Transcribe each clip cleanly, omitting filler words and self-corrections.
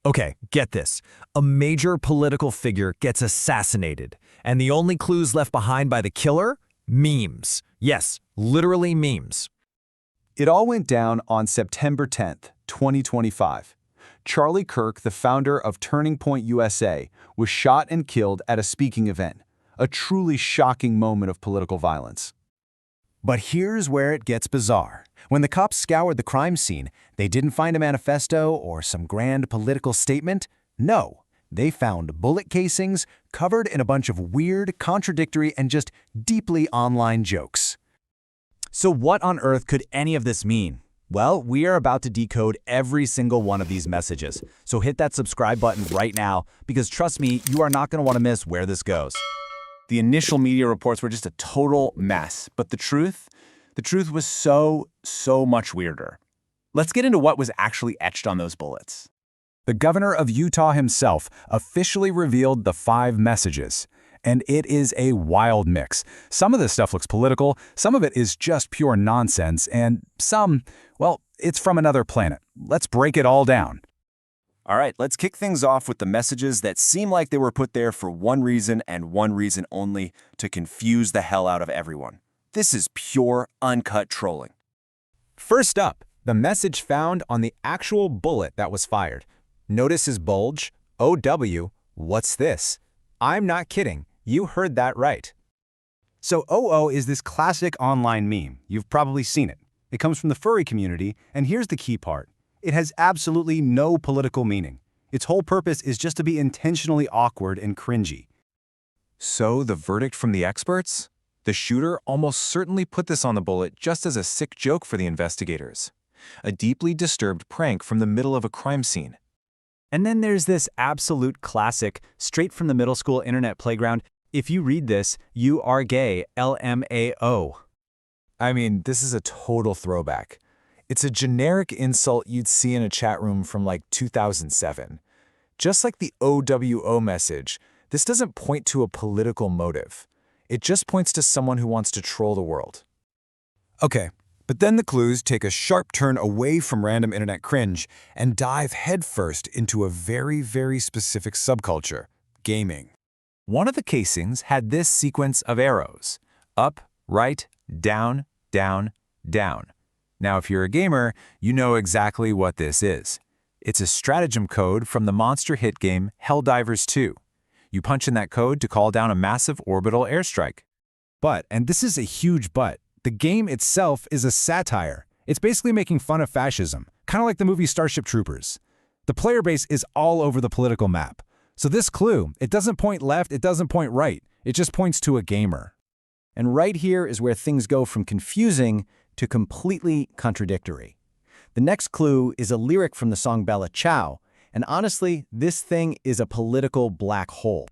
Okay, get this. A major political figure gets assassinated, and the only clues left behind by the killer? Memes. Yes, literally memes. It all went down on September 10th, 2025. Charlie Kirk, the founder of Turning Point USA, was shot and killed at a speaking event. A truly shocking moment of political violence. But here's where it gets bizarre. When the cops scoured the crime scene, they didn't find a manifesto or some grand political statement. No, they found bullet casings covered in a bunch of weird, contradictory, and just deeply online jokes. So what on earth could any of this mean? Well, we are about to decode every single one of these messages. So hit that subscribe button right now, because trust me, you are not going to want to miss where this goes. The initial media reports were just a total mess, but the truth was so much weirder. Let's get into what was actually etched on those bullets. The governor of Utah himself officially revealed the 5 messages. And it is a wild mix. Some of this stuff looks political, some of it is just pure nonsense, and some, well, it's from another planet. Let's break it all down. All right, let's kick things off with the messages that seem like they were put there for one reason and one reason only: to confuse the hell out of everyone. This is pure, uncut trolling. First up, the message found on the actual bullet that was fired. Notice his bulge, OW, what's this? I'm not kidding, you heard that right. So OWO is this classic online meme. You've probably seen it. It comes from the furry community, and here's the key part. It has absolutely no political meaning. Its whole purpose is just to be intentionally awkward and cringy. So the verdict from the experts? The shooter almost certainly put this on the bullet just as a sick joke for the investigators. A deeply disturbed prank from the middle of a crime scene. And then there's this absolute classic, straight from the middle school internet playground: if you read this, you are gay, lmao. I mean, this is a total throwback. It's a generic insult you'd see in a chat room from like 2007. Just like the OWO message, this doesn't point to a political motive. It just points to someone who wants to troll the world. Okay, but then the clues take a sharp turn away from random internet cringe and dive headfirst into a very specific subculture: gaming. One of the casings had this sequence of arrows: up, right, down, down, down. Now, if you're a gamer, you know exactly what this is. It's a stratagem code from the monster hit game Helldivers 2. You punch in that code to call down a massive orbital airstrike. But, and this is a huge but, the game itself is a satire. It's basically making fun of fascism, kind of like the movie Starship Troopers. The player base is all over the political map. So this clue, it doesn't point left, it doesn't point right, it just points to a gamer. And right here is where things go from confusing to completely contradictory. The next clue is a lyric from the song Ciao, and honestly, this thing is a political black hole.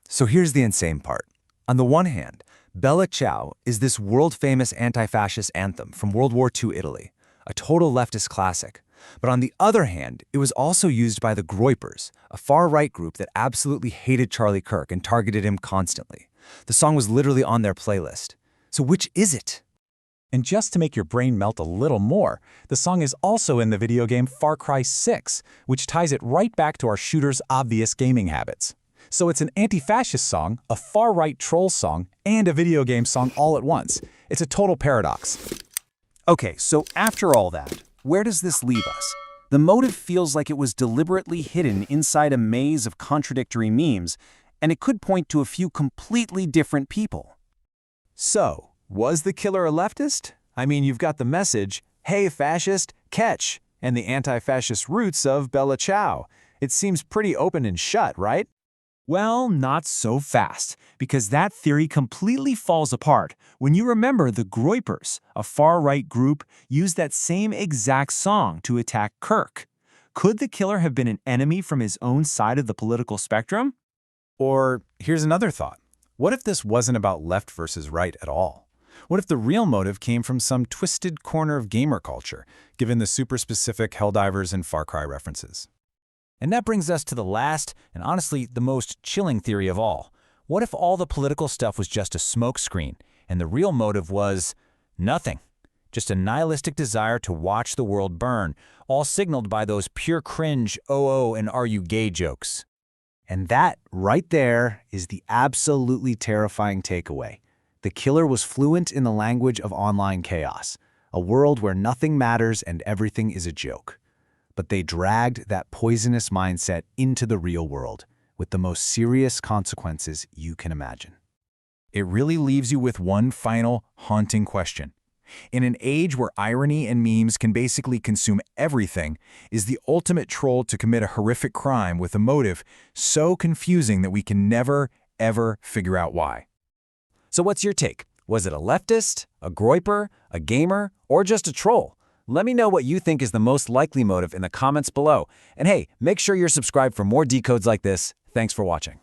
So here's the insane part. On the one hand, Ciao is this world-famous anti-fascist anthem from World War II Italy, a total leftist classic. But on the other hand, it was also used by the Groypers, a far-right group that absolutely hated Charlie Kirk and targeted him constantly. The song was literally on their playlist. So which is it? And just to make your brain melt a little more, the song is also in the video game Far Cry 6, which ties it right back to our shooter's obvious gaming habits. So it's an anti-fascist song, a far-right troll song, and a video game song all at once. It's a total paradox. Okay, so after all that, where does this leave us? The motive feels like it was deliberately hidden inside a maze of contradictory memes, and it could point to a few completely different people. So, was the killer a leftist? I mean, you've got the message, "Hey fascist, catch," and the anti-fascist roots of Ciao. It seems pretty open and shut, right? Well, not so fast, because that theory completely falls apart when you remember the Groypers, a far-right group, used that same exact song to attack Kirk. Could the killer have been an enemy from his own side of the political spectrum? Or here's another thought. What if this wasn't about left versus right at all? What if the real motive came from some twisted corner of gamer culture, given the super specific Helldivers and Far Cry references? And that brings us to the last, and honestly, the most chilling theory of all. What if all the political stuff was just a smokescreen, and the real motive was nothing? Just a nihilistic desire to watch the world burn, all signaled by those pure cringe OO and are you gay jokes. And that, right there, is the absolutely terrifying takeaway. The killer was fluent in the language of online chaos, a world where nothing matters and everything is a joke. But they dragged that poisonous mindset into the real world, with the most serious consequences you can imagine. It really leaves you with one final, haunting question. In an age where irony and memes can basically consume everything, is the ultimate troll to commit a horrific crime with a motive so confusing that we can never, ever figure out why? So what's your take? Was it a leftist, a groyper, a gamer, or just a troll? Let me know what you think is the most likely motive in the comments below. And hey, make sure you're subscribed for more decodes like this. Thanks for watching.